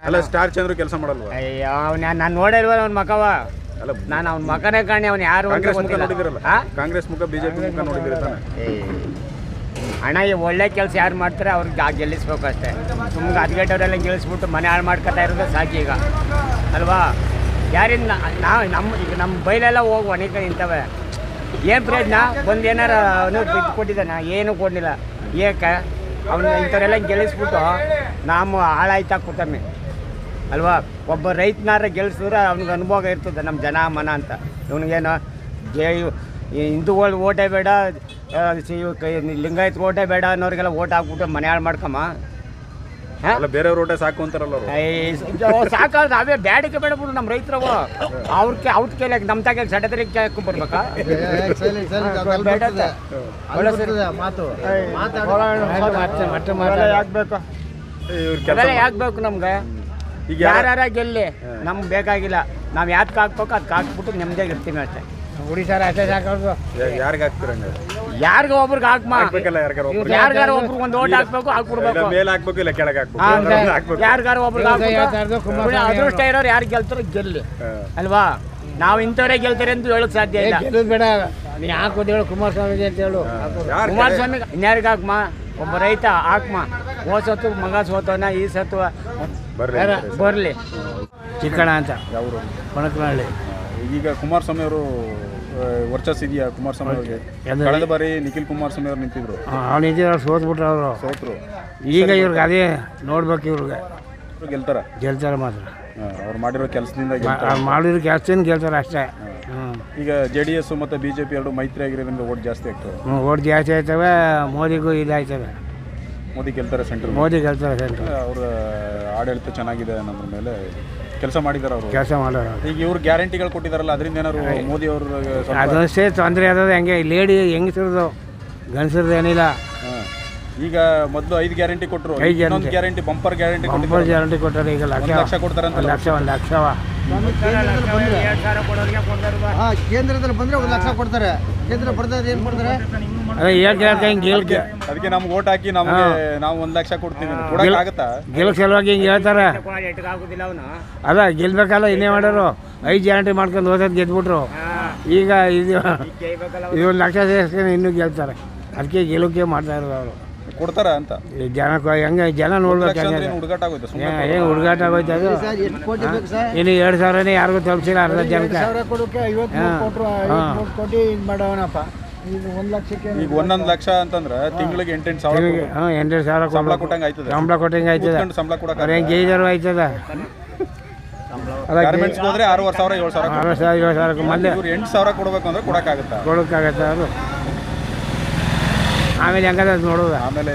ಅಲ್ಲ ಸ್ಟಾರ್ ಚಂದ್ರು ಕೆಲಸ ಮಾಡಲ್ವಾ? ಅಯ್ಯೋ ನಾನು ನೋಡಿಲ್ವ ಅವ್ನ ಮಕವ, ಅಲ್ಲ ನಾನು ಅವ್ನ ಮಕನೇ ಕಾಣಿ, ಅವ್ನು ಯಾರು ಅಂತ ಕಾಂಗ್ರೆಸ್ ಮುಖ ಗೊತ್ತಿಲ್ಲ. ನೋಡಿದಿರಲ್ಲ, ಕಾಂಗ್ರೆಸ್ ಮುಖ ಬಿಜೆಪಿ ಮುಖ ನೋಡಿದಿರ ತಾನೆ. ಅಣ್ಣ ಈ ಒಳ್ಳೆ ಕೆಲಸ ಯಾರು ಮಾಡ್ತಾರೆ ಅವ್ರಿಗೆ ಗೆಲ್ಲಿಸ್ಬೇಕು ಅಷ್ಟೇ. ಸುಮ್ಮನೆ ಹದ್ಗೆಟ್ಟವರೆಲ್ಲ ಗೆಲ್ಲಿಸ್ಬಿಟ್ಟು ಮನೆ ಹಾಳು ಮಾಡ್ಕೊತಾ ಇರೋದು ಸಾಕು ಈಗ ಅಲ್ವಾ? ಯಾರಿಂದ ನಾವು ಈಗ ನಮ್ಮ ಬೈಲೆಲ್ಲ ಹೋಗಿ ಒಣಕ ನಿಂತವೆ, ಏನು ಪ್ರಯೋಜನ? ಒಂದು ಏನಾರ ಇದು ಕೊಟ್ಟಿದ್ದಾನ? ಏನೂ ಕೊಡಲಿಲ್ಲ. ಏಕೆ ಅವ್ನ ಇಂಥವರೆಲ್ಲ ಗೆಲ್ಲಿಸ್ಬಿಟ್ಟು ನಾವು ಹಾಳಾಯ್ತಾ ಕೂತಮ್ಮೆ ಅಲ್ವಾ? ಒಬ್ಬ ರೈತನಾರ ಗೆಲ್ಲಿಸಿದ್ರೆ ಅವ್ನಿಗೆ ಅನುಭವ ಇರ್ತದೆ ನಮ್ಮ ಜನ ಮನ ಅಂತ. ಇವನಿಗೇನು ಹಿಂದೂಗಳು ಓಟೇ ಬೇಡ, ಲಿಂಗಾಯತ್ ಓಟೇ ಬೇಡ ಅನ್ನೋರಿಗೆಲ್ಲ ಓಟ್ ಹಾಕ್ಬಿಟ್ಟು ಮನೆ ಹಾಳು ಮಾಡ್ಕಮ್ಮ. ಬೇರೆಯವ್ರ ಓಟೆ ಸಾಕು ಅಂತಾರಲ್ಲ ಸಾಕಾದ್ರೆ ಅವೇ ಬ್ಯಾಡಿಕೆ ಬೇಡ ಬಿಡು ನಮ್ಮ ರೈತರವು. ಅವ್ರ ಕೇಳಕ್ಕೆ ನಮ್ಮ ತಾಗ ಸಡತರಿಗೆ ಬರ್ಬೇಕಾ? ಯಾಕಬೇಕು ನಮ್ಗೆ? ಯಾರ ಗೆಲ್ಲಿ ನಮ್ಗೆ ಬೇಕಾಗಿಲ್ಲ. ನಾವು ಯಾಕೆ ಹಾಕ್ಬೇಕು ಅದಕ್ಕೆ ಹಾಕ್ಬಿಟ್ಟು ನೆಮ್ಮದಿಯಾಗಿ ಇರ್ತೀವಿ ಅಷ್ಟೇ. ಉಡಿಸಾರ ಅಷ್ಟೇ ಸಾಕೋದು. ಯಾರಿಗೆ ಹಾಕ್ತೀರ? ಯಾರಿಗ ಒಬ್ರಿಗೆ ಹಾಕ್ಮ, ಯಾರಿಗಾರ ಒಬ್ರಿಗೆ ಒಂದು ಓಟ್ ಹಾಕ್ಬೇಕು, ಹಾಕ್ಬಿಡ್ಬೇಕು. ಮೇಲೆ ಹಾಕ್ಬೇಕು ಇಲ್ಲ ಕೆಳಗೆ ಹಾಕ್ಬೇಕು, ಯಾರಿಗಾರ ಒಬ್ರಿಗೆ ಹಾಕ್ಬೇಕು. ಅದೃಷ್ಟ ಇರೋರು ಯಾರು ಗೆಲ್ತಾರೋ ಗೆಲ್ಲಿ ಅಲ್ವಾ? ನಾವು ಇಂಥವ್ರೇ ಗೆಲ್ತಾರೆ ಅಂತ ಹೇಳಕ್ ಸಾಧ್ಯ ಇಲ್ಲ. ಗೆಲ್ಲೋದು ಬೇಡ, ನೀ ಹಾಕೋದು ಹೇಳು ಕುಮಾರಸ್ವಾಮಿ ಅಂತ ಹೇಳು. ಕುಮಾರಸ್ವಾಮಿ ಇನ್ಯಾರಿಗೆ ಹಾಕ್ಮ? ಒಬ್ಬ ರೈತ ಹಾಕ್ಮ. ಸತ್ತು ಮಗ ಸೋತವನ, ಈ ಸತ್ತು ಬರಲಿ. ಚಿಕ್ಕಣ ಅಂತ ಅವರು ಕೊಣಕನಹಳ್ಳಿ. ಈಗ ಕುಮಾರಸ್ವಾಮಿ ಅವರು ವರ್ಚಸ್ ಇದೆಯಾ ಕುಮಾರಸ್ವಾಮಿ ಅವರಿಗೆ? ಕಳೆದ ಬಾರಿ ನಿಖಿಲ್ ಕುಮಾರಸ್ವಾಮಿ ಅವ್ರು ನಿಂತಿದ್ರು, ಅವ್ರು ನಿಂತಿದ್ರು, ಸೋತ್ಬಿಟ್ರು ಅವರು. ಸೋತ್ರು. ಈಗ ಇವ್ರಿಗೆ ಅದೇ ನೋಡ್ಬೇಕು, ಇವ್ರಿಗೆ ಗೆಲ್ತಾರೆ ಮಾತ್ರ. ಅವ್ರು ಮಾಡಿರೋ ಕೆಲಸದಿಂದ ಮಾಡಿರೋ ಕೆಲಸದಿಂದ ಗೆಲ್ತಾರೆ ಅಷ್ಟೇ. ಈಗ JDS ಮತ್ತು BJP ಎರಡು ಮೈತ್ರಿ ಆಗಿರೋದ್ರಿಂದ ಓಟ್ ಜಾಸ್ತಿ ಆಗ್ತವೆ. ಓಟ್ ಜಾಸ್ತಿ ಆಯ್ತವೆ. ಮೋದಿಗೂ ಇದಾಯ್ತವೆ. ಮೋದಿ ಗೆಲ್ತಾರೆ ಸೆಂಟ್ರಲ್. ಮೋದಿ ಗೆಲ್ತಾರೆ ಸೆಂಟ್ರಲ್. ಅವರ ಆಡಳಿತ ಚೆನ್ನಾಗಿದೆ ಅನ್ನೋದ್ರ ಮೇಲೆ ಕೆಲಸ ಮಾಡಿದ್ದಾರೆ ಅವರು. ಕೆಲಸ ಮಾಡೋರು. ಈಗ ಇವ್ರು ಗ್ಯಾರಂಟಿಗಳು ಕೊಟ್ಟಿದ್ದಾರಲ್ಲ, ಅದರಿಂದ ಏನಾದ್ರು ಮೋದಿ ಅವರು ಅದಷ್ಟೇ ತೊಂದರೆ ಆದದ್ದು. ಹೆಂಗೆ ಲೇಡಿ ಹೆಂಗಸರದು, ಗಂಡಸರದು ಏನಿಲ್ಲ. ಈಗ ಮೊದಲು 5 ಗ್ಯಾರಂಟಿ ಕೊಟ್ಟರು, ಇನ್ನೊಂದು ಗ್ಯಾರಂಟಿ ಬಂಪರ್ ಗ್ಯಾರಂಟಿ ಕೊಟ್ಟರು. ಈಗ ಲಕ್ಷ ಕೊಡ್ತಾರೆ ಅಂತ. ಒಂದು ಲಕ್ಷವ ಕೇಂದ್ರದಲ್ಲಿ ಬಂದ್ರೆ 1 ಲಕ್ಷ ಕೊಡ್ತಾರೆ. ಕೇಂದ್ರ ಬರ್ತಾರೆ ಏನು ಕೊಡ್ತಾರೆ? ಅದಕ್ಕೆ ನಮ್ಗೆ ಓಟ್ ಹಾಕಿ ನಾವು 1 ಲಕ್ಷ ಕೊಡ್ತೀವಿ ಕೊಡಕ್ಕಾಗತ್ತಾ? ಗೆಲ್ ಸಲುವಾಗಿ ಹಿಂಗೆ ಹೇಳ್ತಾರೆ. ಅಲ್ಲ ಗೆಲ್ಬೇಕಲ್ಲ, ಇನ್ನೇ ಮಾಡೋರು 5 ಗ್ಯಾರಂಟಿ ಮಾಡ್ಕೊಂಡು ಹೋದ ಗೆದ್ಬಿಟ್ರು. ಈಗ ಇದು 1 ಲಕ್ಷ ಸೇರಿಸ್ಕೊಂಡು ಇನ್ನೂ ಗೆಲ್ತಾರೆ. ಅದಕ್ಕೆ ಗೆಲುಕೆ ಮಾಡ್ತಾ ಇರೋದು ಅವರು. ಕೊಡ್ತಾರ ಅಂತ ಜನ ಹೆಂಗೆ ಜನ ನೋಡ್ಬೇಕು. ಹುಡುಗಾಟ ಆಗೋಯ್ತು, ಏನು ಹುಡುಗಾಟ ಆಗೋಯ್ತು ಅದು. ಇನ್ನು 2,000ನೇ ಯಾರಿಗೂ ತಲುಪಿಸಿಲ್ಲ ಅರ್ಧ ಜನಕ್ಕೆ. ಈಗ 1 ಲಕ್ಷ ಅಂತಂದ್ರೆ ತಿಂಗಳಿಗೆ 8 ಸಾವಿರ 8 ಸಾವಿರ ಸಂಬಳ ಕೊಟ್ಟಂಗೆ ಆಯ್ತದೆ. ಸಂಬಳ ಕೊಟ್ಟಂಗೆ ಆಯ್ತದೆ. ಸಂಬಳ ಕೊಡಕ್ಕೆ ಹೆಂಗೆ ಗೇಜರು ಆಯ್ತದ. ಗಾರ್ಮೆಂಟ್ಸ್ ಹೋದ್ರೆ 6,500 7,000 ಮೊದಲೇ 8,000 ಕೊಡ್ಬೇಕು ಅಂದ್ರೆ ಕೊಡಕ್ಕಾಗತ್ತೆ ಅದು. ಆಮೇಲೆ ಹೆಂಗದ ನೋಡೋದು. ಆಮೇಲೆ